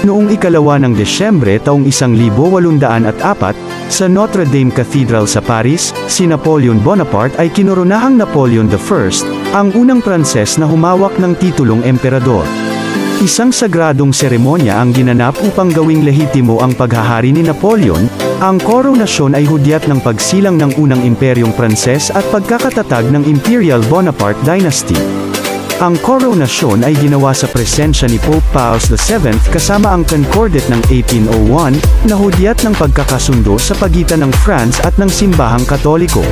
Noong 2 ng Desyembre taong 1804, sa Notre Dame Cathedral sa Paris, si Napoleon Bonaparte ay kinoronahang Napoleon I, ang unang Pranses na humawak ng titulong emperador. Isang sagradong seremonya ang ginanap upang gawing lehitimo ang paghahari ni Napoleon. Ang koronasyon ay hudyat ng pagsilang ng unang imperyong Pranses at pagkakatatag ng Imperial Bonaparte Dynasty. Ang koronasyon ay ginawa sa presensya ni Pope Pius VII kasama ang Concordat ng 1801, na hudyat ng pagkakasundo sa pagitan ng France at ng Simbahang Katoliko.